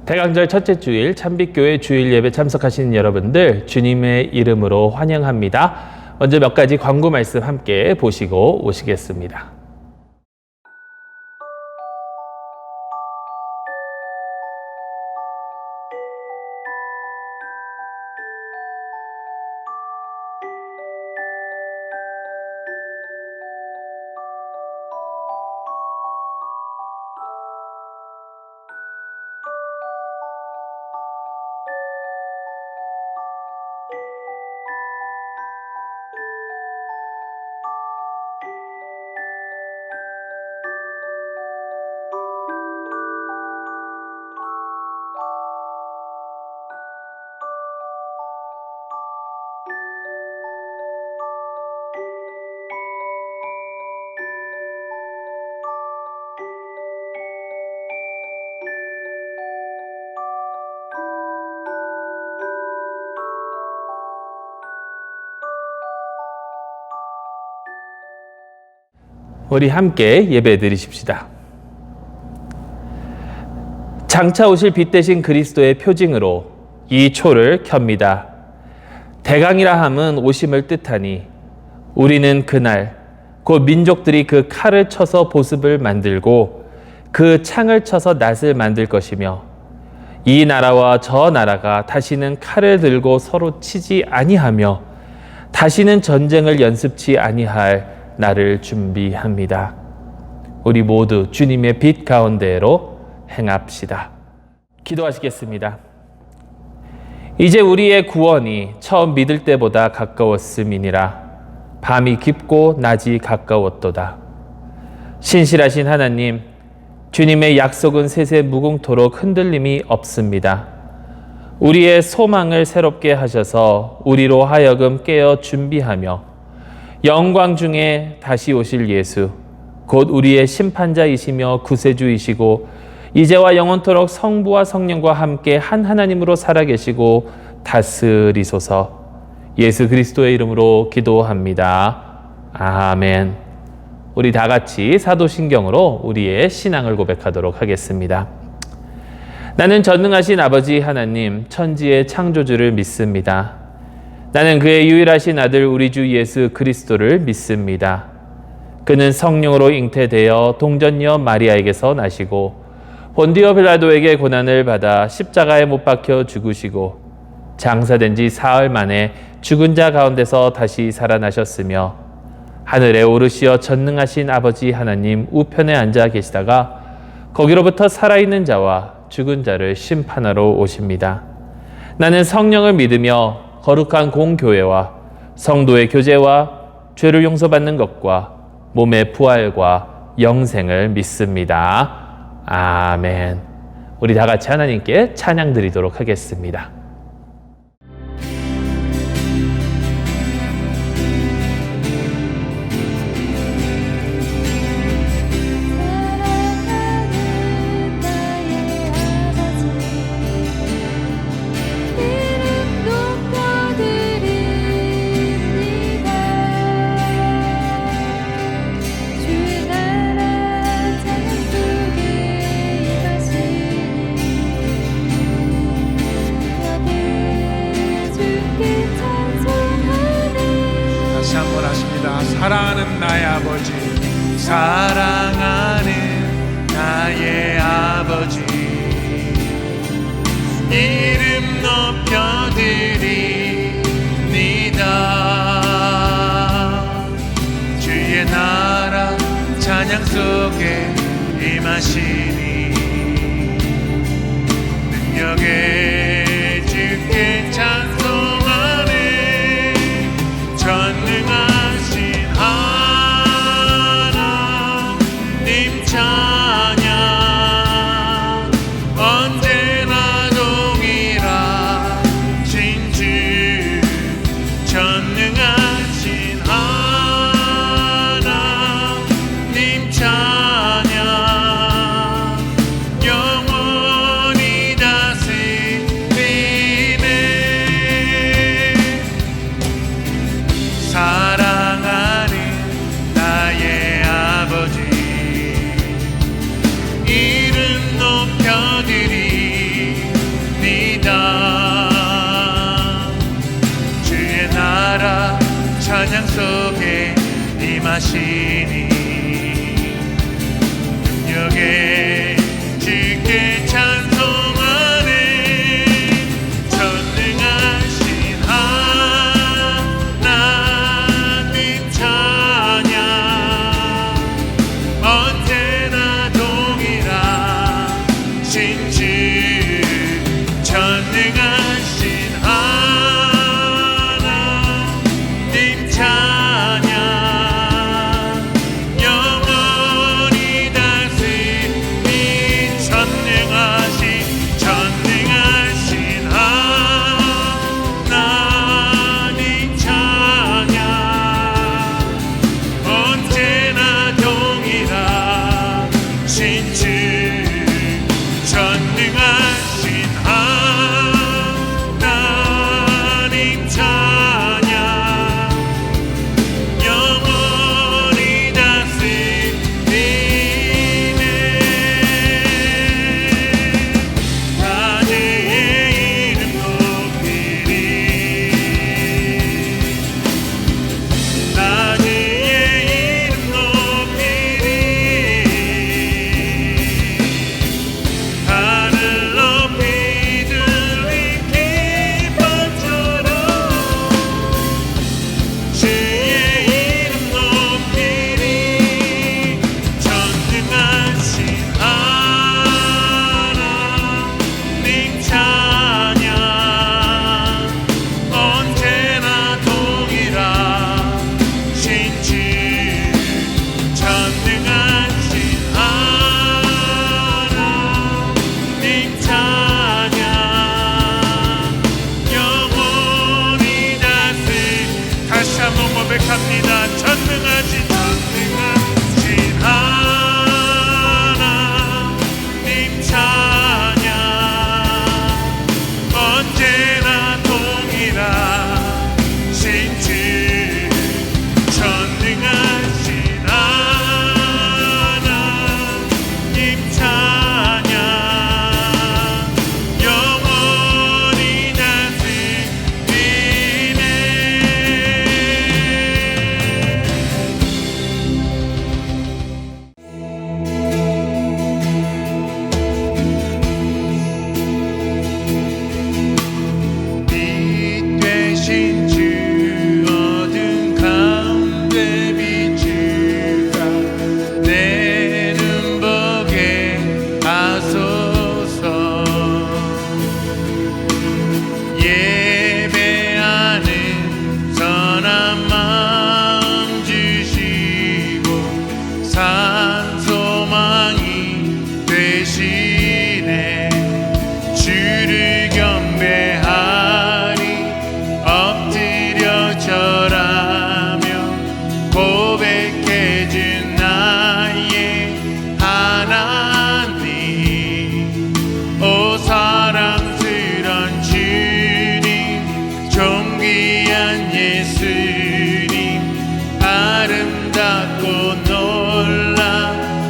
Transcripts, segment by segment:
대강절 첫째 주일 참빛교회 주일 예배 참석하시는 여러분들 주님의 이름으로 환영합니다. 먼저 몇 가지 광고 말씀 함께 보시고 오시겠습니다. 우리 함께 예배 드리십시다. 장차 오실 빛 대신 그리스도의 표징으로 이 초를 켭니다. 대강이라 함은 오심을 뜻하니 우리는 그날 곧 민족들이 그 칼을 쳐서 보습을 만들고 그 창을 쳐서 낫을 만들 것이며 이 나라와 저 나라가 다시는 칼을 들고 서로 치지 아니하며 다시는 전쟁을 연습치 아니할 나를 준비합니다. 우리 모두 주님의 빛 가운데로 행합시다. 기도하시겠습니다. 이제 우리의 구원이 처음 믿을 때보다 가까웠음이니라. 밤이 깊고 낮이 가까웠도다. 신실하신 하나님, 주님의 약속은 세세 무궁토록 흔들림이 없습니다. 우리의 소망을 새롭게 하셔서 우리로 하여금 깨어 준비하며 영광 중에 다시 오실 예수, 곧 우리의 심판자이시며 구세주이시고 이제와 영원토록 성부와 성령과 함께 한 하나님으로 살아계시고 다스리소서. 예수 그리스도의 이름으로 기도합니다. 아멘. 우리 다 같이 사도신경으로 우리의 신앙을 고백하도록 하겠습니다. 나는 전능하신 아버지 하나님, 천지의 창조주를 믿습니다. 나는 그의 유일하신 아들 우리 주 예수 그리스도를 믿습니다. 그는 성령으로 잉태되어 동전녀 마리아에게서 나시고 본디오 빌라도에게 고난을 받아 십자가에 못 박혀 죽으시고 장사된 지 사흘 만에 죽은 자 가운데서 다시 살아나셨으며 하늘에 오르시어 전능하신 아버지 하나님 우편에 앉아 계시다가 거기로부터 살아있는 자와 죽은 자를 심판하러 오십니다. 나는 성령을 믿으며 거룩한 공교회와 성도의 교제와 죄를 용서받는 것과 몸의 부활과 영생을 믿습니다. 아멘. 우리 다 같이 하나님께 찬양 드리도록 하겠습니다. 사랑하는 나의 아버지, 사랑하는 나의 아버지, 이름 높여드립니다. 주의 나라 찬양 속에 임하시니 능력의 주께 찬송하네. 전능하신 하나님 찬양 언제나 동일하신 주. 전능하신 하나님 찬양 영원히 다스리시네. 나라 찬양 속에 임하시니 능력에 주께 찬송하네 전능하신 하나님 찬양 언제나 동일하신 주 전능하신 하나님 찬양 영원히 다스리니 전능하신 하나님 찬양 언제나 동일하신 주 전능하신 하나님 찬양 영원히 다스리네 나의 이름 높이리 나의 이름 높이리 하늘 높이 들린 기쁨처럼 주의 이름 높이리 전능하신 하나님 찬양 언제나 동일하신 주 전능하신 하나님 찬양 영원히 다시 한번 고백합니다. 전능하신 하나님 찬양 언제나 동일하신 주 전능하신 하나님 찬양 영원히 다스리네 빛 되신 주 어두운 가운데 비추사 내 눈보게 하소서 예배하는 선한 마음 주시고 산 소망이 되시네 주를 경배하리 엎드려 절하며 고백해준 나의 하나님 오 사랑스런 주님 존귀한 예수님 아름답고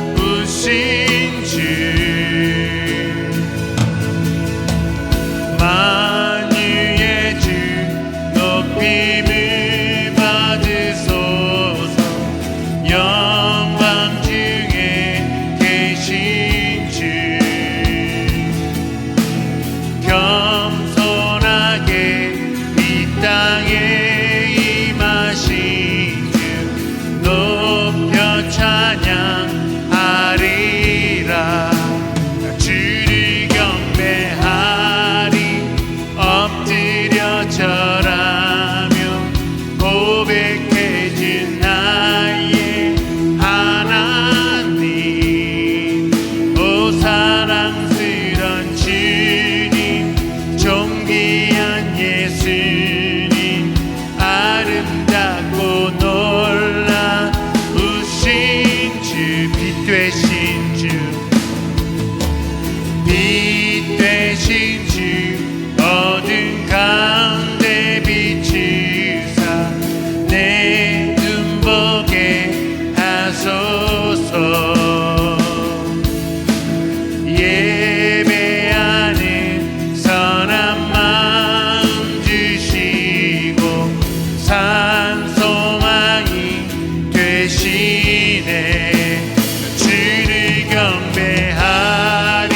놀라우신 주 만유의 주 높임을 받으소서 영광 중에 계신 주 겸손하게 이 땅에 임하신 주 높여 찬양하리라 주를 경배하리 엎드려 절하며 고백해준 나의 하나님 오 사랑스런 주님 존귀한 예수님 산 소망이 되시네. 주를 경배하리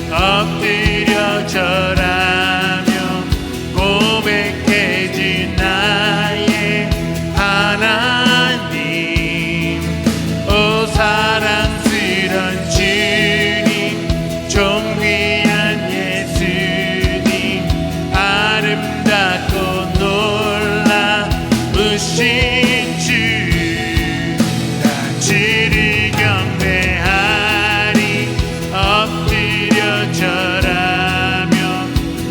엎드려 절하며 고백해준 나의 하나님. 오 사랑스런 주님, 존귀한 예수님, 아름답고 놀라우신 주. 나 주를 경배하리 엎드려 절하며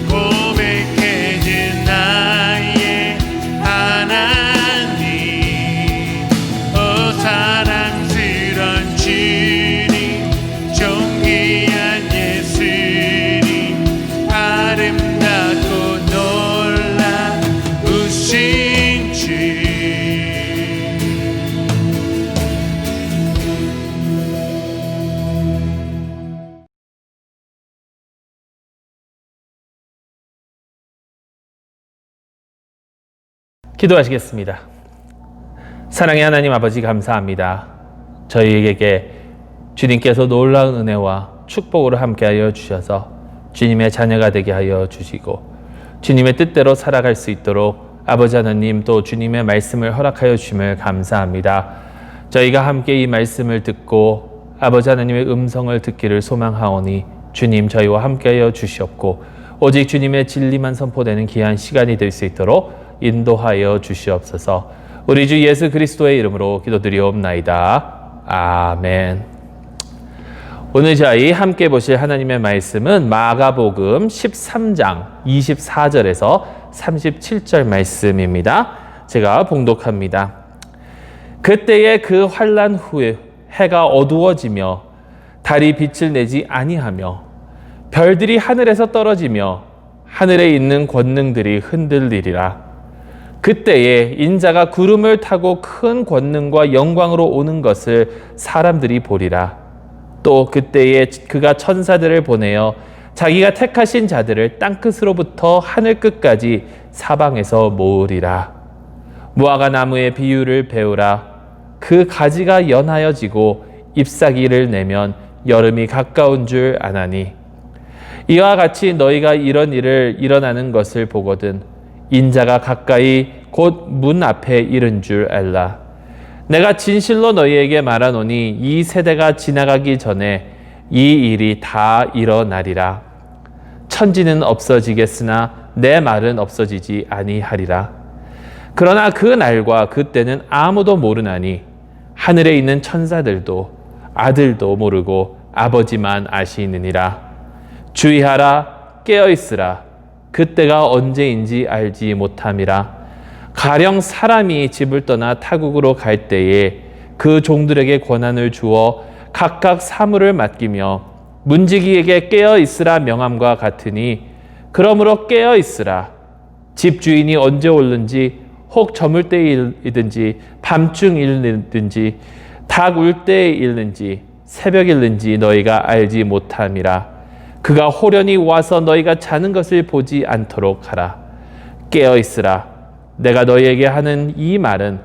고백해준 나의 하나님. 오 사랑스런 주님, 존귀한 예수님, 아름답고 놀라우신 주. 기도하시겠습니다. 사랑의 하나님 아버지, 감사합니다. 저희에게 주님께서 놀라운 은혜와 축복으로 함께하여 주셔서 주님의 자녀가 되게 하여 주시고 주님의 뜻대로 살아갈 수 있도록 아버지 하나님 또 주님의 말씀을 허락하여 주심을 감사합니다. 저희가 함께 이 말씀을 듣고 아버지 하나님의 음성을 듣기를 소망하오니 주님 저희와 함께하여 주시옵고 오직 주님의 진리만 선포되는 귀한 시간이 될 수 있도록 인도하여 주시옵소서. 우리 주 예수 그리스도의 이름으로 기도드리옵나이다. 아멘. 오늘 저희 함께 보실 하나님의 말씀은 마가복음 13장 24절에서 37절 말씀입니다. 제가 봉독합니다. 그때에 그 환난 후에 해가 어두워지며 달이 빛을 내지 아니하며 별들이 하늘에서 떨어지며 하늘에 있는 권능들이 흔들리리라. 그때에 인자가 구름을 타고 큰 권능과 영광으로 오는 것을 사람들이 보리라. 또 그때에 그가 천사들을 보내어 자기가 택하신 자들을 땅끝으로부터 하늘 끝까지 사방에서 모으리라. 무화과 나무의 비유를 배우라. 그 가지가 연하여지고 잎사귀를 내면 여름이 가까운 줄 아나니 이와 같이 너희가 이런 일을 일어나는 것을 보거든 인자가 가까이 곧 문 앞에 이른 줄 알라. 내가 진실로 너희에게 말하노니 이 세대가 지나가기 전에 이 일이 다 일어나리라. 천지는 없어지겠으나 내 말은 없어지지 아니하리라. 그러나 그 날과 그 때는 아무도 모르나니 하늘에 있는 천사들도 아들도 모르고 아버지만 아시느니라. 주의하라, 깨어있으라. 그때가 언제인지 알지 못함이라. 가령 사람이 집을 떠나 타국으로 갈 때에 그 종들에게 권한을 주어 각각 사물을 맡기며 문지기에게 깨어있으라 명함과 같으니 그러므로 깨어있으라. 집주인이 언제 오는지 혹 저물 때이든지 밤중이든지 닭 울 때이든지 새벽이든지 너희가 알지 못함이라. 그가 호련히 와서 너희가 자는 것을 보지 않도록 하라. 깨어있으라. 내가 너희에게 하는 이 말은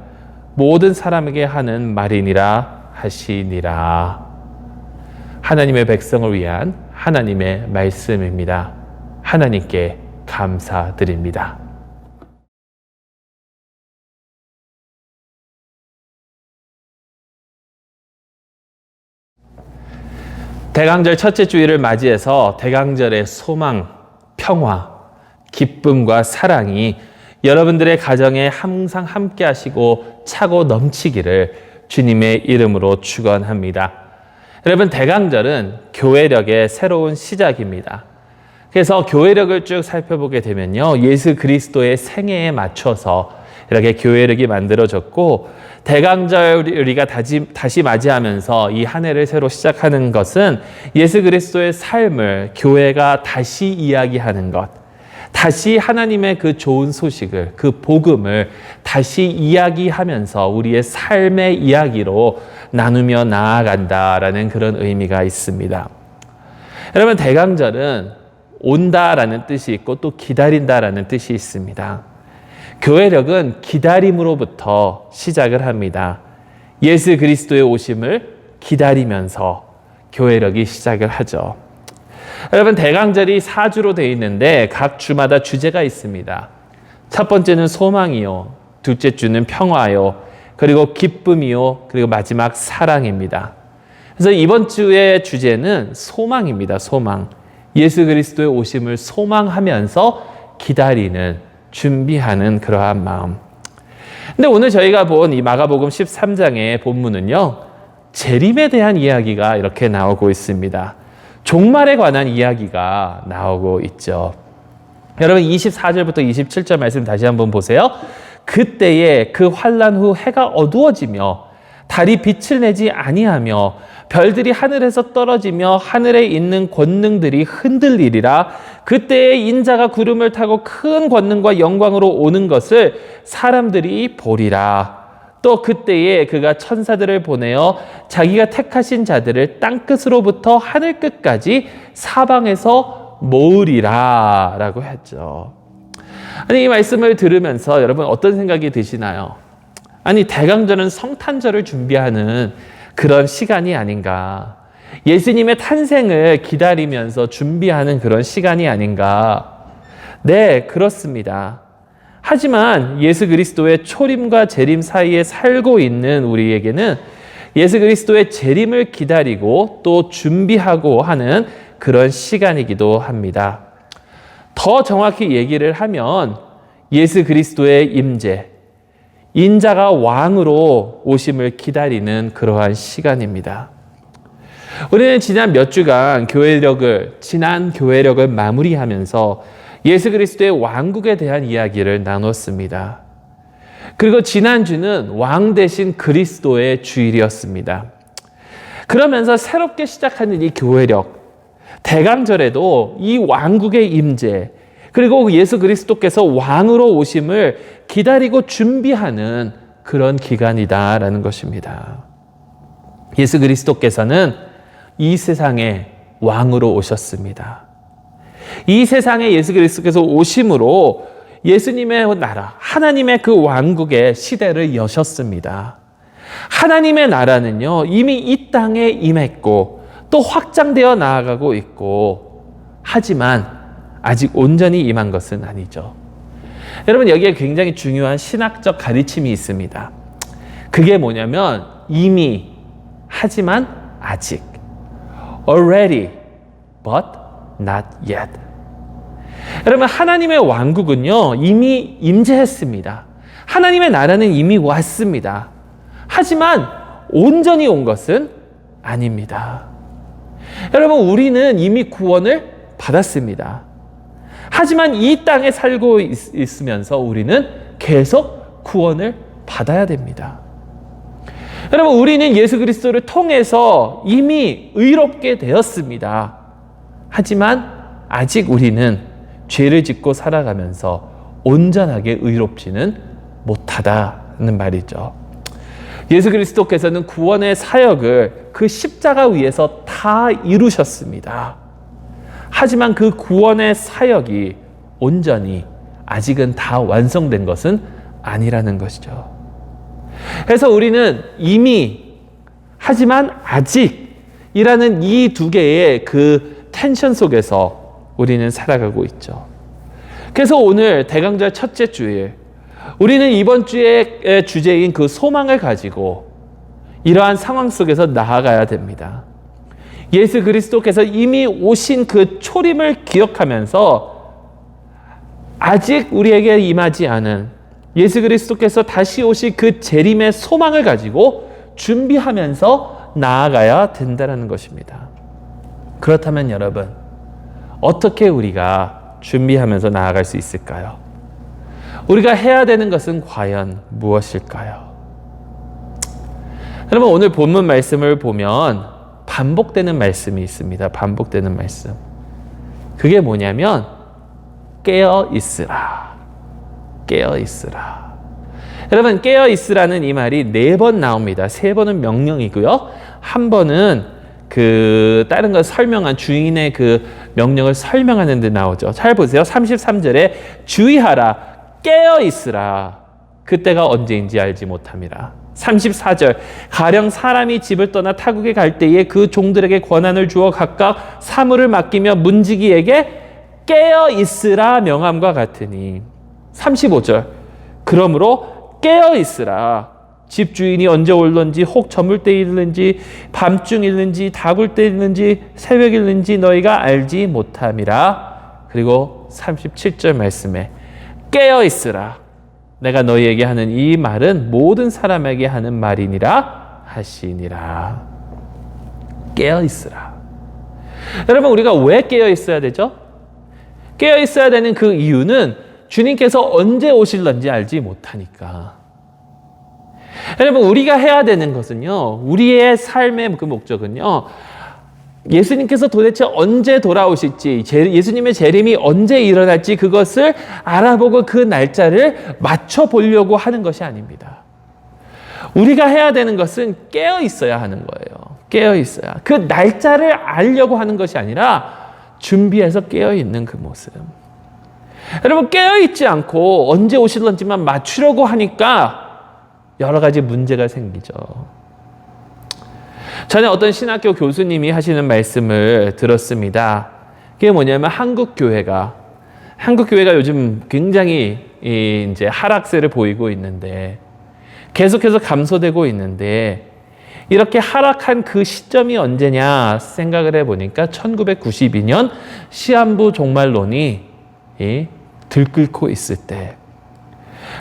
모든 사람에게 하는 말이니라 하시니라. 하나님의 백성을 위한 하나님의 말씀입니다. 하나님께 감사드립니다. 대강절 첫째 주일을 맞이해서 대강절의 소망, 평화, 기쁨과 사랑이 여러분들의 가정에 항상 함께 하시고 차고 넘치기를 주님의 이름으로 축원합니다. 여러분, 대강절은 교회력의 새로운 시작입니다. 그래서 교회력을 쭉 살펴보게 되면요, 예수 그리스도의 생애에 맞춰서 이렇게 교회력이 만들어졌고, 대강절 우리가 다시 맞이하면서 이 한 해를 새로 시작하는 것은 예수 그리스도의 삶을 교회가 다시 이야기하는 것, 다시 하나님의 그 좋은 소식을, 그 복음을 다시 이야기하면서 우리의 삶의 이야기로 나누며 나아간다라는 그런 의미가 있습니다. 여러분, 대강절은 온다라는 뜻이 있고 또 기다린다라는 뜻이 있습니다. 교회력은 기다림으로부터 시작을 합니다. 예수 그리스도의 오심을 기다리면서 교회력이 시작을 하죠. 여러분, 대강절이 4주로 되어 있는데 각 주마다 주제가 있습니다. 첫 번째는 소망이요, 둘째 주는 평화요, 그리고 기쁨이요, 그리고 마지막 사랑입니다. 그래서 이번 주의 주제는 소망입니다. 소망. 예수 그리스도의 오심을 소망하면서 기다리는, 준비하는 그러한 마음. 근데 오늘 저희가 본 이 마가복음 13장의 본문은요, 재림에 대한 이야기가 이렇게 나오고 있습니다. 종말에 관한 이야기가 나오고 있죠. 여러분, 24절부터 27절 말씀 다시 한번 보세요. 그때에 그 환난 후 해가 어두워지며 달이 빛을 내지 아니하며 별들이 하늘에서 떨어지며 하늘에 있는 권능들이 흔들리리라. 그때에 인자가 구름을 타고 큰 권능과 영광으로 오는 것을 사람들이 보리라. 또 그때에 그가 천사들을 보내어 자기가 택하신 자들을 땅끝으로부터 하늘끝까지 사방에서 모으리라 라고 했죠. 아니, 이 말씀을 들으면서 여러분 어떤 생각이 드시나요? 아니, 대강절은 성탄절을 준비하는 그런 시간이 아닌가, 예수님의 탄생을 기다리면서 준비하는 그런 시간이 아닌가. 네, 그렇습니다. 하지만 예수 그리스도의 초림과 재림 사이에 살고 있는 우리에게는 예수 그리스도의 재림을 기다리고 또 준비하고 하는 그런 시간이기도 합니다. 더 정확히 얘기를 하면 예수 그리스도의 임재, 인자가 왕으로 오심을 기다리는 그러한 시간입니다. 우리는 지난 몇 주간 지난 교회력을 마무리하면서 예수 그리스도의 왕국에 대한 이야기를 나눴습니다. 그리고 지난주는 왕 대신 그리스도의 주일이었습니다. 그러면서 새롭게 시작하는 이 교회력, 대강절에도 이 왕국의 임재, 그리고 예수 그리스도께서 왕으로 오심을 기다리고 준비하는 그런 기간이다라는 것입니다. 예수 그리스도께서는 이 세상에 왕으로 오셨습니다. 이 세상에 예수 그리스도께서 오심으로 예수님의 나라, 하나님의 그 왕국의 시대를 여셨습니다. 하나님의 나라는요, 이미 이 땅에 임했고 또 확장되어 나아가고 있고, 하지만 아직 온전히 임한 것은 아니죠. 여러분, 여기에 굉장히 중요한 신학적 가르침이 있습니다. 그게 뭐냐면 이미, 하지만 아직. Already, but not yet. 여러분, 하나님의 왕국은요, 이미 임재했습니다. 하나님의 나라는 이미 왔습니다. 하지만 온전히 온 것은 아닙니다. 여러분, 우리는 이미 구원을 받았습니다. 하지만 이 땅에 살고 있으면서 우리는 계속 구원을 받아야 됩니다. 여러분, 우리는 예수 그리스도를 통해서 이미 의롭게 되었습니다. 하지만 아직 우리는 죄를 짓고 살아가면서 온전하게 의롭지는 못하다는 말이죠. 예수 그리스도께서는 구원의 사역을 그 십자가 위에서 다 이루셨습니다. 하지만 그 구원의 사역이 온전히 아직은 다 완성된 것은 아니라는 것이죠. 그래서 우리는 이미, 하지만 아직이라는 이 두 개의 그 텐션 속에서 우리는 살아가고 있죠. 그래서 오늘 대강절 첫째 주일, 우리는 이번 주의 주제인 그 소망을 가지고 이러한 상황 속에서 나아가야 됩니다. 예수 그리스도께서 이미 오신 그 초림을 기억하면서 아직 우리에게 임하지 않은 예수 그리스도께서 다시 오실 그 재림의 소망을 가지고 준비하면서 나아가야 된다는 것입니다. 그렇다면 여러분, 어떻게 우리가 준비하면서 나아갈 수 있을까요? 우리가 해야 되는 것은 과연 무엇일까요? 여러분, 오늘 본문 말씀을 보면 반복되는 말씀이 있습니다. 반복되는 말씀. 그게 뭐냐면 깨어 있으라. 깨어 있으라. 여러분, 깨어 있으라는 이 말이 4번 나옵니다. 3번은 명령이고요. 1번은 그 다른 걸 설명한 주인의 그 명령을 설명하는 데 나오죠. 잘 보세요. 33절에 주의하라. 깨어 있으라. 그때가 언제인지 알지 못함이라. 34절 가령 사람이 집을 떠나 타국에 갈 때에 그 종들에게 권한을 주어 각각 사물을 맡기며 문지기에게 깨어 있으라 명함과 같으니. 35절 그러므로 깨어 있으라. 집주인이 언제 올는지 혹 저물 때 일는지 밤중일는지 다굴 때 일는지 새벽일는지 너희가 알지 못함이라. 그리고 37절 말씀에 깨어 있으라. 내가 너희에게 하는 이 말은 모든 사람에게 하는 말이니라 하시니라. 깨어 있으라. 여러분, 우리가 왜 깨어 있어야 되죠? 깨어 있어야 되는 그 이유는 주님께서 언제 오실런지 알지 못하니까. 여러분, 우리가 해야 되는 것은요, 우리의 삶의 그 목적은요, 예수님께서 도대체 언제 돌아오실지, 예수님의 재림이 언제 일어날지 그것을 알아보고 그 날짜를 맞춰보려고 하는 것이 아닙니다. 우리가 해야 되는 것은 깨어 있어야 하는 거예요. 깨어 있어야. 그 날짜를 알려고 하는 것이 아니라 준비해서 깨어 있는 그 모습. 여러분, 깨어 있지 않고 언제 오실런지만 맞추려고 하니까 여러 가지 문제가 생기죠. 전에 어떤 신학교 교수님이 하시는 말씀을 들었습니다. 그게 뭐냐면 한국 교회가 요즘 굉장히 이제 하락세를 보이고 있는데, 계속해서 감소되고 있는데, 이렇게 하락한 그 시점이 언제냐 생각을 해보니까 1992년 시한부 종말론이 들끓고 있을 때.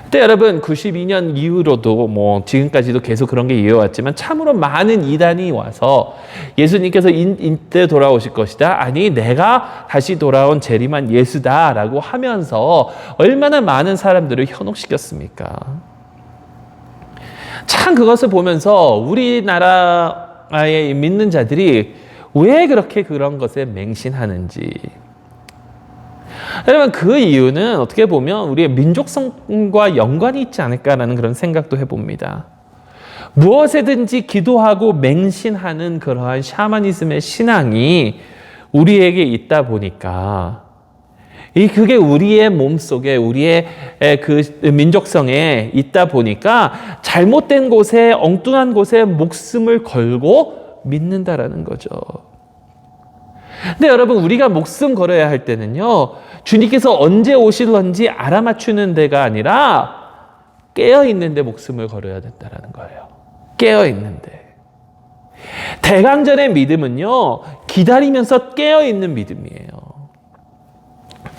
그때 여러분 92년 이후로도 뭐 지금까지도 계속 그런 게 이어왔지만 참으로 많은 이단이 와서 예수님께서 이때 돌아오실 것이다. 아니, 내가 다시 돌아온 재림한 예수다라고 하면서 얼마나 많은 사람들을 현혹시켰습니까? 참 그것을 보면서 우리나라의 믿는 자들이 왜 그렇게 그런 것에 맹신하는지. 여러분, 그 이유는 어떻게 보면 우리의 민족성과 연관이 있지 않을까라는 그런 생각도 해봅니다. 무엇에든지 기도하고 맹신하는 그러한 샤머니즘의 신앙이 우리에게 있다 보니까, 그게 우리의 몸속에, 우리의 그 민족성에 있다 보니까 잘못된 곳에, 엉뚱한 곳에 목숨을 걸고 믿는다라는 거죠. 근데 여러분, 우리가 목숨 걸어야 할 때는요, 주님께서 언제 오실런지 알아맞추는 데가 아니라 깨어있는데 목숨을 걸어야 된다는 거예요. 깨어있는데. 대강전의 믿음은요, 기다리면서 깨어있는 믿음이에요.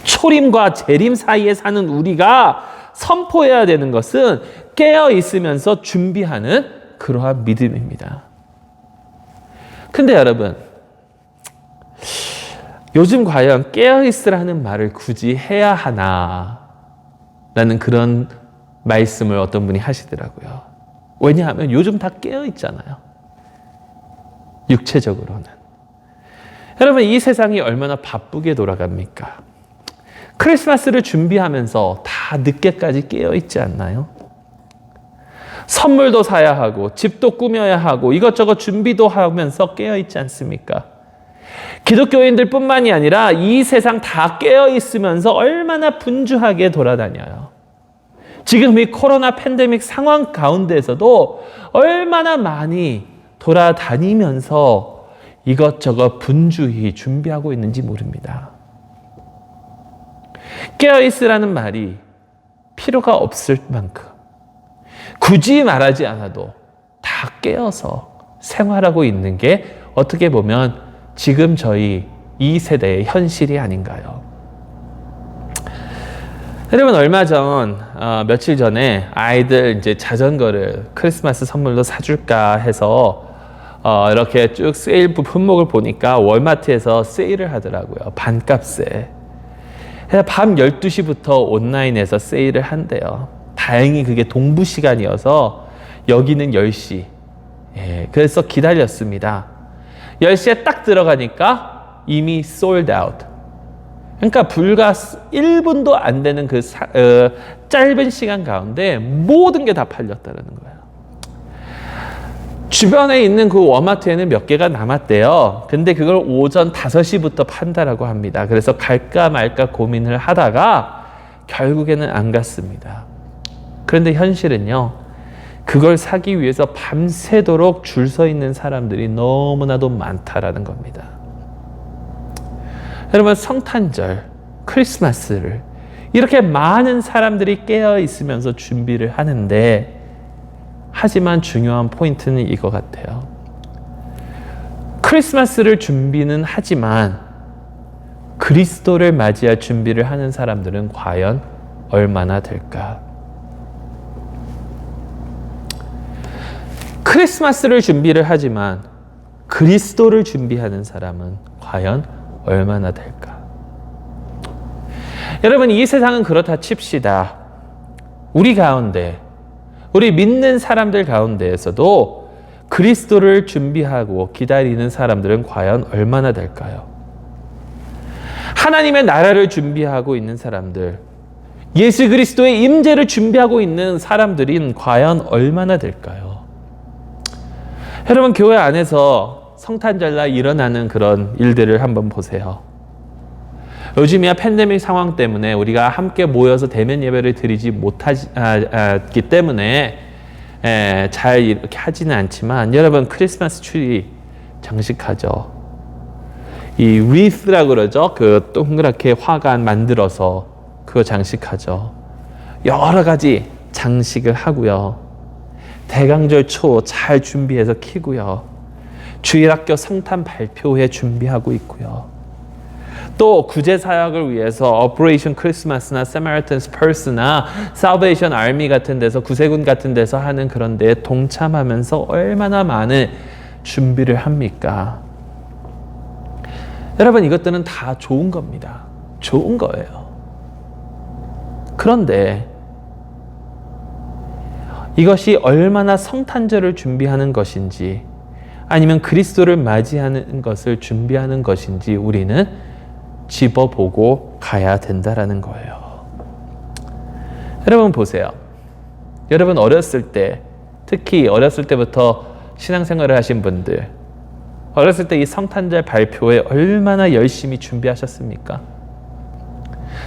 초림과 재림 사이에 사는 우리가 선포해야 되는 것은 깨어있으면서 준비하는 그러한 믿음입니다. 근데 여러분, 요즘 과연 깨어있으라는 말을 굳이 해야 하나? 라는 그런 말씀을 어떤 분이 하시더라고요. 왜냐하면 요즘 다 깨어있잖아요. 육체적으로는. 여러분, 이 세상이 얼마나 바쁘게 돌아갑니까? 크리스마스를 준비하면서 다 늦게까지 깨어있지 않나요? 선물도 사야 하고 집도 꾸며야 하고 이것저것 준비도 하면서 깨어있지 않습니까? 기독교인들 뿐만이 아니라 이 세상 다 깨어있으면서 얼마나 분주하게 돌아다녀요. 지금 이 코로나 팬데믹 상황 가운데서도 얼마나 많이 돌아다니면서 이것저것 분주히 준비하고 있는지 모릅니다. 깨어있으라는 말이 필요가 없을 만큼 굳이 말하지 않아도 다 깨어서 생활하고 있는 게 어떻게 보면 지금 저희 이 세대의 현실이 아닌가요? 여러분, 얼마 전 며칠 전에 아이들 이제 자전거를 크리스마스 선물로 사줄까 해서 이렇게 쭉 세일 품목을 보니까 월마트에서 세일을 하더라고요. 반값에. 밤 12시부터 온라인에서 세일을 한대요. 다행히 그게 동부 시간이어서 여기는 10시. 그래서 기다렸습니다. 10시에 딱 들어가니까 이미 sold out. 그러니까 불과 1분도 안 되는 그 짧은 시간 가운데 모든 게 다 팔렸다는 거예요. 주변에 있는 그 워마트에는 몇 개가 남았대요. 근데 그걸 오전 5시부터 판다라고 합니다. 그래서 갈까 말까 고민을 하다가 결국에는 안 갔습니다. 그런데 현실은요, 그걸 사기 위해서 밤새도록 줄 서 있는 사람들이 너무나도 많다라는 겁니다. 여러분, 성탄절, 크리스마스를 이렇게 많은 사람들이 깨어 있으면서 준비를 하는데, 하지만 중요한 포인트는 이거 같아요. 크리스마스를 준비는 하지만 그리스도를 맞이할 준비를 하는 사람들은 과연 얼마나 될까? 크리스마스를 준비를 하지만 그리스도를 준비하는 사람은 과연 얼마나 될까? 여러분, 이 세상은 그렇다 칩시다. 우리 가운데, 우리 믿는 사람들 가운데에서도 그리스도를 준비하고 기다리는 사람들은 과연 얼마나 될까요? 하나님의 나라를 준비하고 있는 사람들, 예수 그리스도의 임재를 준비하고 있는 사람들은 과연 얼마나 될까요? 여러분, 교회 안에서 성탄절날 일어나는 그런 일들을 한번 보세요. 요즘이야 팬데믹 상황 때문에 우리가 함께 모여서 대면 예배를 드리지 못하기 때문에 잘 이렇게 하지는 않지만, 여러분, 크리스마스 트리 장식하죠. 이 wreath라고 그러죠. 그 동그랗게 화관 만들어서 그거 장식하죠. 여러 가지 장식을 하고요. 대강절 초 잘 준비해서 키고요. 주일학교 성탄 발표회 준비하고 있고요. 또 구제 사역을 위해서 오퍼레이션 크리스마스나 세마리탄스 퍼스나 살베이션 아미 같은 데서, 구세군 같은 데서 하는 그런 데에 동참하면서 얼마나 많은 준비를 합니까? 여러분, 이것들은 다 좋은 겁니다. 좋은 거예요. 그런데 이것이 얼마나 성탄절을 준비하는 것인지, 아니면 그리스도를 맞이하는 것을 준비하는 것인지 우리는 집어보고 가야 된다라는 거예요. 여러분 보세요. 여러분 어렸을 때, 특히 어렸을 때부터 신앙생활을 하신 분들, 어렸을 때 이 성탄절 발표에 얼마나 열심히 준비하셨습니까?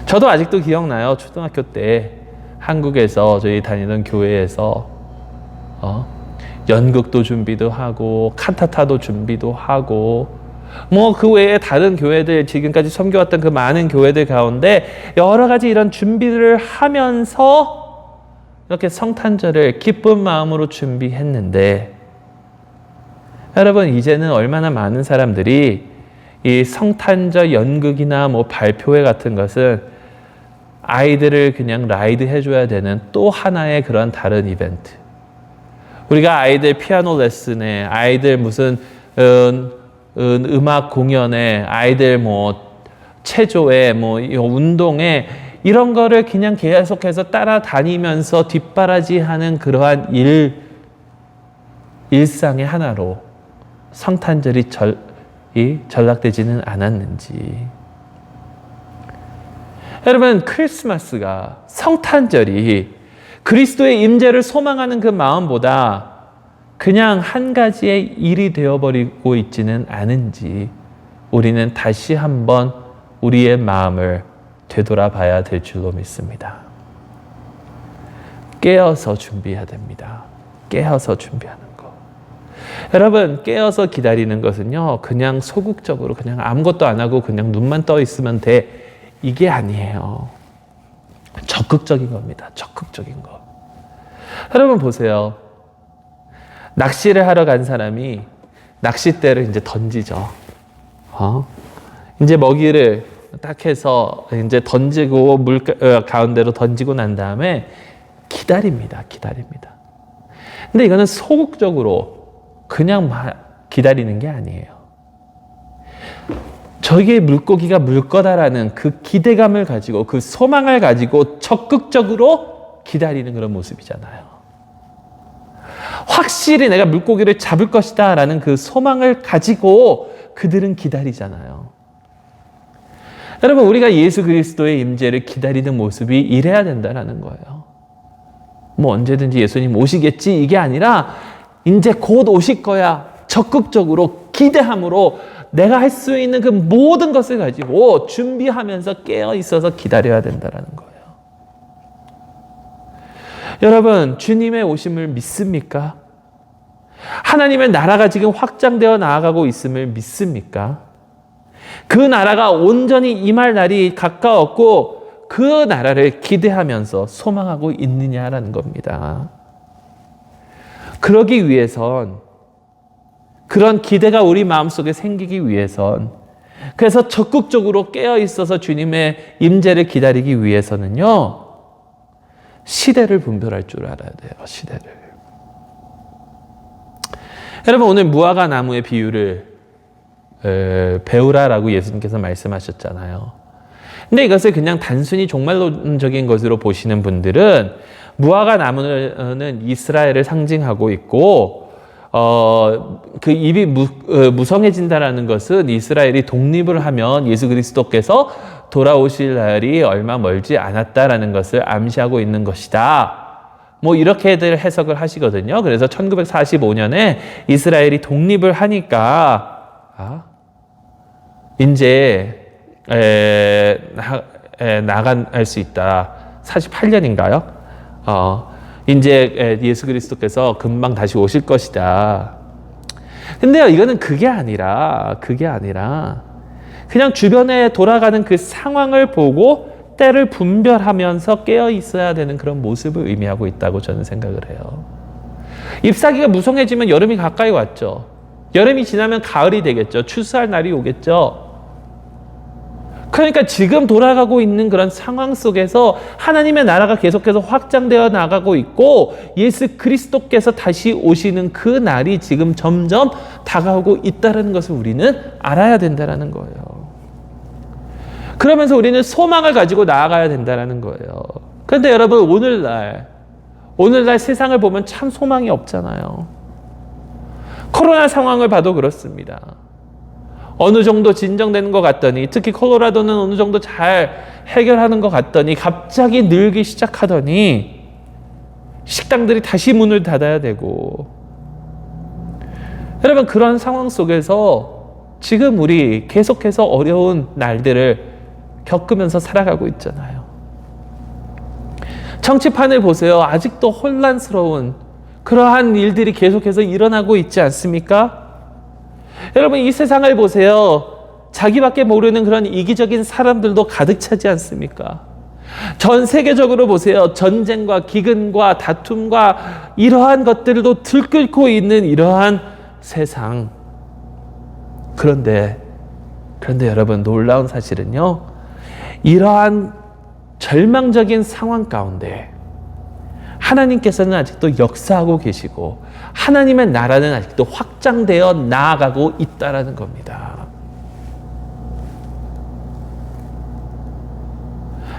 저도 아직도 기억나요. 초등학교 때 한국에서 저희 다니던 교회에서 연극도 준비도 하고 칸타타도 준비도 하고, 뭐 그 외에 다른 교회들, 지금까지 섬겨왔던 그 많은 교회들 가운데 여러 가지 이런 준비를 하면서 이렇게 성탄절을 기쁜 마음으로 준비했는데, 여러분, 이제는 얼마나 많은 사람들이 이 성탄절 연극이나 뭐 발표회 같은 것은 아이들을 그냥 라이드 해줘야 되는 또 하나의 그런 다른 이벤트. 우리가 아이들 피아노 레슨에, 아이들 무슨 음악 공연에, 아이들 뭐 체조에, 뭐 운동에, 이런 거를 그냥 계속해서 따라다니면서 뒷바라지하는 그러한 일상의 하나로 성탄절이 전락되지는 않았는지. 여러분, 크리스마스가, 성탄절이 그리스도의 임재를 소망하는 그 마음보다 그냥 한 가지의 일이 되어버리고 있지는 않은지 우리는 다시 한번 우리의 마음을 되돌아봐야 될 줄로 믿습니다. 깨어서 준비해야 됩니다. 깨어서 준비하는 거. 여러분, 깨어서 기다리는 것은요, 그냥 소극적으로 그냥 아무것도 안 하고 그냥 눈만 떠 있으면 돼, 이게 아니에요. 적극적인 겁니다. 적극적인 거. 여러분 보세요. 낚시를 하러 간 사람이 낚싯대를 이제 던지죠. 이제 먹이를 딱 해서 이제 던지고 물 가운데로 던지고 난 다음에 기다립니다. 근데 이거는 소극적으로 그냥 기다리는 게 아니에요. 저기에 물고기가 물 거다라는 그 기대감을 가지고, 그 소망을 가지고 적극적으로 기다리는 그런 모습이잖아요. 확실히 내가 물고기를 잡을 것이다 라는 그 소망을 가지고 그들은 기다리잖아요. 여러분, 우리가 예수 그리스도의 임재를 기다리는 모습이 이래야 된다는 거예요. 뭐 언제든지 예수님 오시겠지, 이게 아니라 이제 곧 오실 거야. 적극적으로 기대함으로 내가 할 수 있는 그 모든 것을 가지고 준비하면서 깨어 있어서 기다려야 된다는 거예요. 여러분, 주님의 오심을 믿습니까? 하나님의 나라가 지금 확장되어 나아가고 있음을 믿습니까? 그 나라가 온전히 임할 날이 가까웠고 그 나라를 기대하면서 소망하고 있느냐라는 겁니다. 그러기 위해선, 그런 기대가 우리 마음속에 생기기 위해선, 그래서 적극적으로 깨어 있어서 주님의 임재를 기다리기 위해서는요, 시대를 분별할 줄 알아야 돼요. 시대를. 여러분, 오늘 무화과 나무의 비유를 배우라라고 예수님께서 말씀하셨잖아요. 근데 이것을 그냥 단순히 종말론적인 것으로 보시는 분들은 무화과 나무는 이스라엘을 상징하고 있고, 그 입이 무성해진다라는 것은 이스라엘이 독립을 하면 예수 그리스도께서 돌아오실 날이 얼마 멀지 않았다라는 것을 암시하고 있는 것이다. 뭐 이렇게들 해석을 하시거든요. 그래서 1945년에 이스라엘이 독립을 하니까 이제 나갈 수 있다. 48년인가요? 이제 예수 그리스도께서 금방 다시 오실 것이다. 근데요, 이거는 그게 아니라 그냥 주변에 돌아가는 그 상황을 보고 때를 분별하면서 깨어 있어야 되는 그런 모습을 의미하고 있다고 저는 생각을 해요. 잎사귀가 무성해지면 여름이 가까이 왔죠. 여름이 지나면 가을이 되겠죠. 추수할 날이 오겠죠. 그러니까 지금 돌아가고 있는 그런 상황 속에서 하나님의 나라가 계속해서 확장되어 나가고 있고 예수 그리스도께서 다시 오시는 그 날이 지금 점점 다가오고 있다는 것을 우리는 알아야 된다는 거예요. 그러면서 우리는 소망을 가지고 나아가야 된다는 거예요. 그런데 여러분, 오늘날 세상을 보면 참 소망이 없잖아요. 코로나 상황을 봐도 그렇습니다. 어느 정도 진정되는 것 같더니, 특히 콜로라도는 어느 정도 잘 해결하는 것 같더니 갑자기 늘기 시작하더니 식당들이 다시 문을 닫아야 되고, 여러분, 그런 상황 속에서 지금 우리 계속해서 어려운 날들을 겪으면서 살아가고 있잖아요. 정치판을 보세요. 아직도 혼란스러운 그러한 일들이 계속해서 일어나고 있지 않습니까? 여러분, 이 세상을 보세요. 자기밖에 모르는 그런 이기적인 사람들도 가득 차지 않습니까? 전 세계적으로 보세요. 전쟁과 기근과 다툼과 이러한 것들도 들끓고 있는 이러한 세상. 그런데 여러분, 놀라운 사실은요, 이러한 절망적인 상황 가운데 하나님께서는 아직도 역사하고 계시고 하나님의 나라는 아직도 확장되어 나아가고 있다라는 겁니다.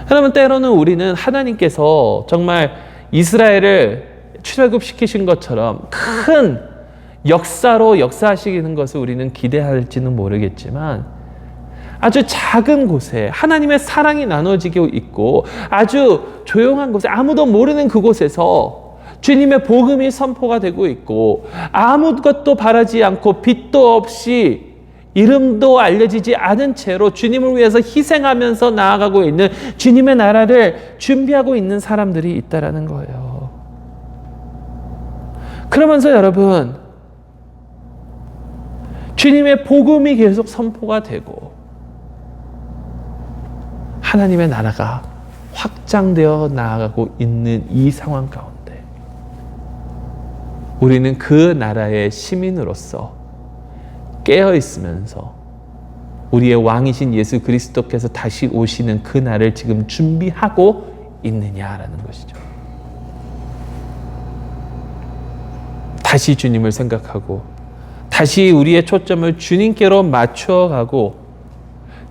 여러분, 때로는 우리는 하나님께서 정말 이스라엘을 출애굽시키신 것처럼 큰 역사로 역사하시는 것을 우리는 기대할지는 모르겠지만 아주 작은 곳에 하나님의 사랑이 나눠지고 있고 아주 조용한 곳에 아무도 모르는 그곳에서 주님의 복음이 선포가 되고 있고 아무것도 바라지 않고 빛도 없이 이름도 알려지지 않은 채로 주님을 위해서 희생하면서 나아가고 있는 주님의 나라를 준비하고 있는 사람들이 있다라는 거예요. 그러면서 여러분, 주님의 복음이 계속 선포가 되고 하나님의 나라가 확장되어 나아가고 있는 이 상황 가운데 우리는 그 나라의 시민으로서 깨어 있으면서 우리의 왕이신 예수 그리스도께서 다시 오시는 그 날을 지금 준비하고 있느냐라는 것이죠. 다시 주님을 생각하고 다시 우리의 초점을 주님께로 맞추어가고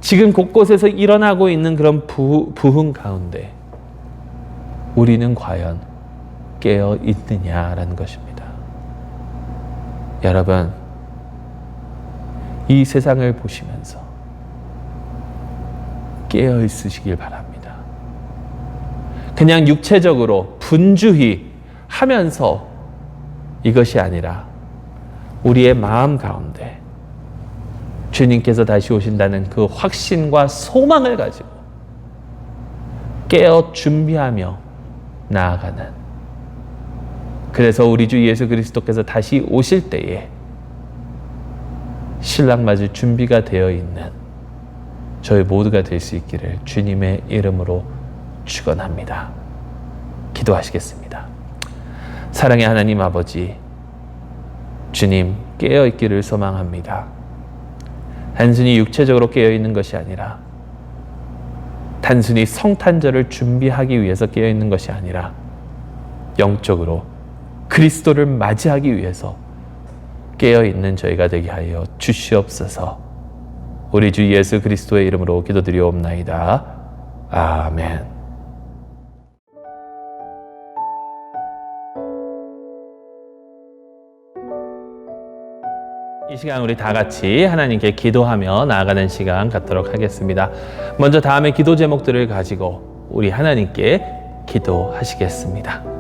지금 곳곳에서 일어나고 있는 그런 부흥 가운데 우리는 과연 깨어 있느냐라는 것입니다. 여러분, 이 세상을 보시면서 깨어 있으시길 바랍니다. 그냥 육체적으로 분주히 하면서 이것이 아니라 우리의 마음 가운데 주님께서 다시 오신다는 그 확신과 소망을 가지고 깨어 준비하며 나아가는 그래서 우리 주 예수 그리스도께서 다시 오실 때에 신랑 맞을 준비가 되어 있는 저희 모두가 될 수 있기를 주님의 이름으로 축원합니다. 기도하시겠습니다. 사랑의 하나님 아버지, 주님 깨어있기를 소망합니다. 단순히 육체적으로 깨어있는 것이 아니라, 단순히 성탄절을 준비하기 위해서 깨어있는 것이 아니라 영적으로 그리스도를 맞이하기 위해서 깨어있는 저희가 되게 하여 주시옵소서. 우리 주 예수 그리스도의 이름으로 기도드리옵나이다. 아멘. 이 시간 우리 다 같이 하나님께 기도하며 나아가는 시간 갖도록 하겠습니다. 먼저 다음의 기도 제목들을 가지고 우리 하나님께 기도하시겠습니다.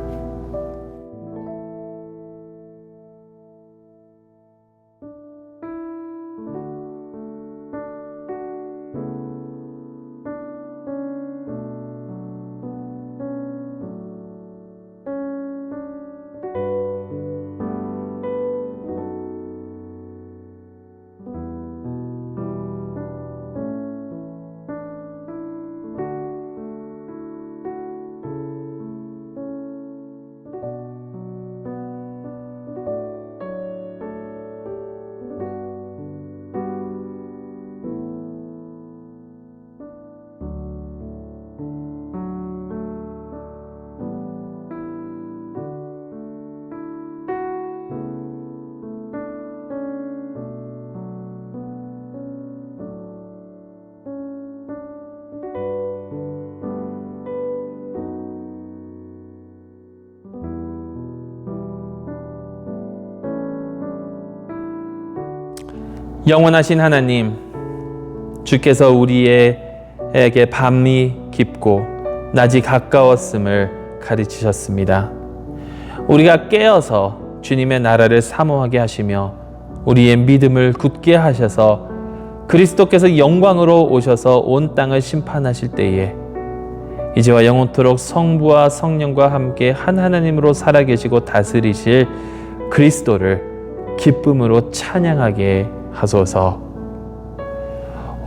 영원하신 하나님, 주께서 우리에게 밤이 깊고 낮이 가까웠음을 가르치셨습니다. 우리가 깨어서 주님의 나라를 사모하게 하시며 우리의 믿음을 굳게 하셔서 그리스도께서 영광으로 오셔서 온 땅을 심판하실 때에 이제와 영원토록 성부와 성령과 함께 한 하나님으로 살아계시고 다스리실 그리스도를 기쁨으로 찬양하게 하소서.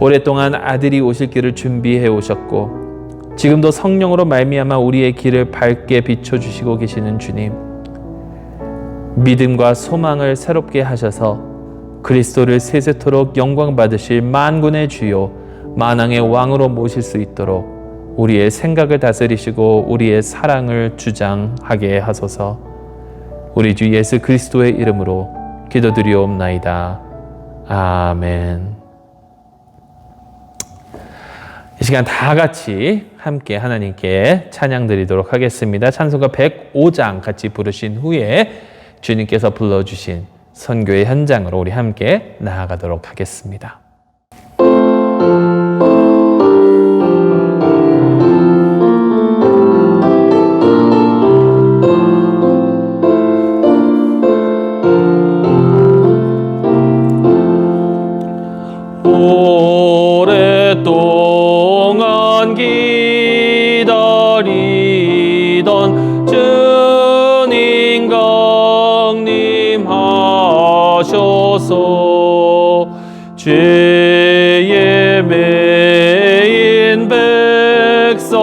오랫동안 아들이 오실 길을 준비해 오셨고 지금도 성령으로 말미암아 우리의 길을 밝게 비춰주시고 계시는 주님, 믿음과 소망을 새롭게 하셔서 그리스도를 세세토록 영광 받으실 만군의 주요 만왕의 왕으로 모실 수 있도록 우리의 생각을 다스리시고 우리의 사랑을 주장하게 하소서. 우리 주 예수 그리스도의 이름으로 기도드리옵나이다. 아멘. 이 시간 다 같이 함께 하나님께 찬양 드리도록 하겠습니다. 찬송가 105장 같이 부르신 후에 주님께서 불러주신 선교의 현장으로 우리 함께 나아가도록 하겠습니다. 오랫동안 기다리던 주님 강림하셔서 죄에 매인 백성들을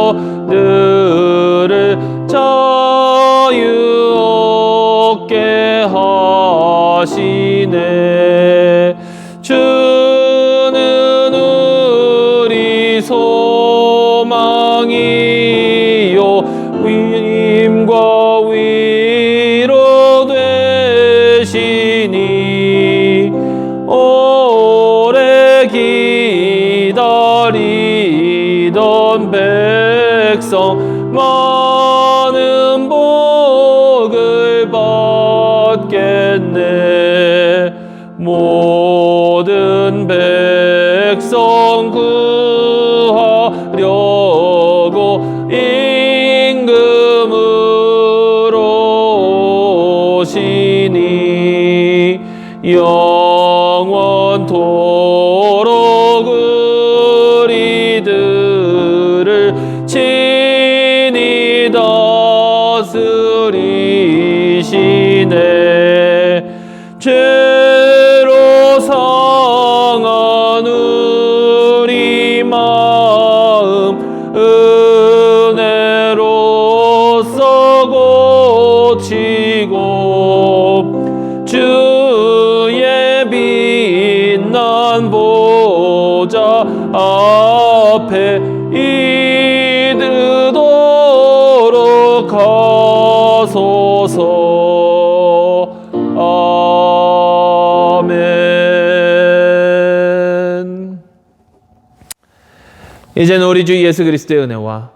자유 얻게 하시네. 소망이요 힘과 위로 되시니 오래 기다리던 백성 많은 복을 받겠네. 모든 백성 구하려고 임금으로 오시니 영원토록 우리들을 친히 다스리시니 하시네. 죄로 상한 우리 마음 은혜로써 고치고 주의 빛난 보좌 앞에 이르도록 하소서. 아멘. 이제는 우리 주 예수 그리스도의 은혜와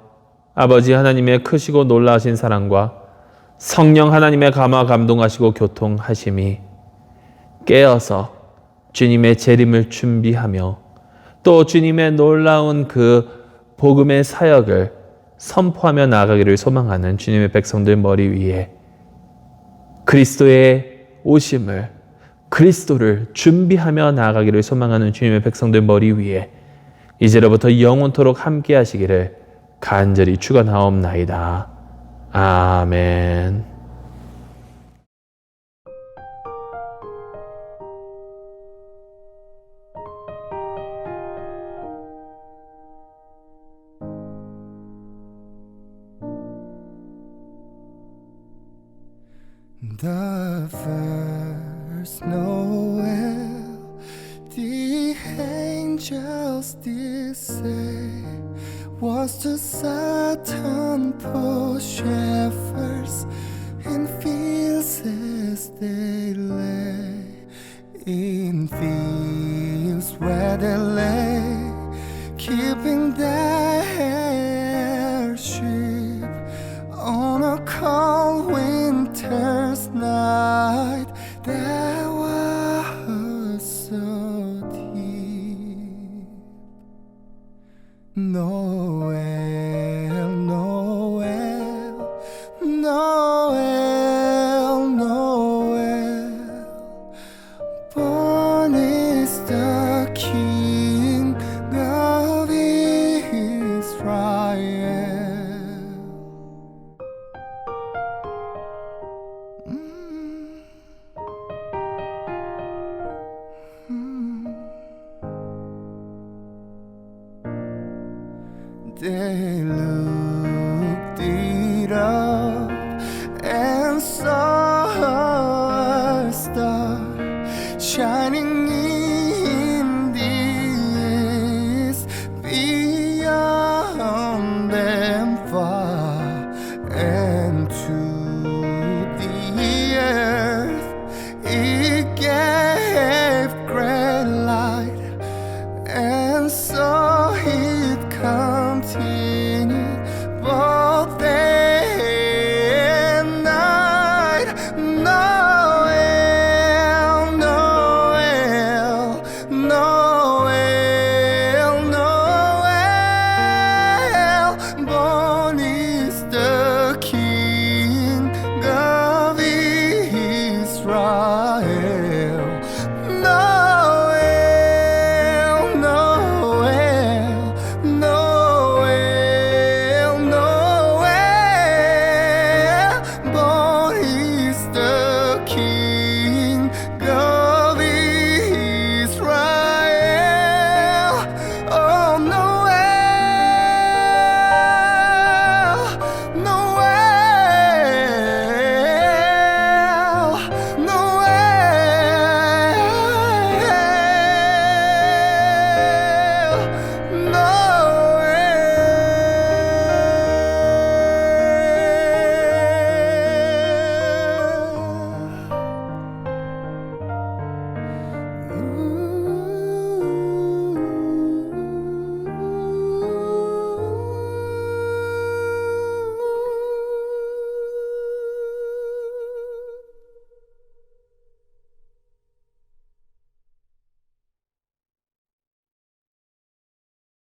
아버지 하나님의 크시고 놀라우신 사랑과 성령 하나님의 감화 감동하시고 교통하심이 깨어서 주님의 재림을 준비하며 또 주님의 놀라운 그 복음의 사역을 선포하며 나아가기를 소망하는 주님의 백성들 머리 위에 그리스도의 오심을, 그리스도를 준비하며 나아가기를 소망하는 주님의 백성들 머리 위에 이제로부터 영원토록 함께 하시기를 간절히 축원하옵나이다. 아멘. The first Noel, the angels did say, was to Satan poor shepherds in fields as they lay, in fields where they lay, keeping their sheep on a cold winter's night that was so deep. Noel, Noel, Noel, Noel, born is the King of Israel. They looked it up and saw a star shining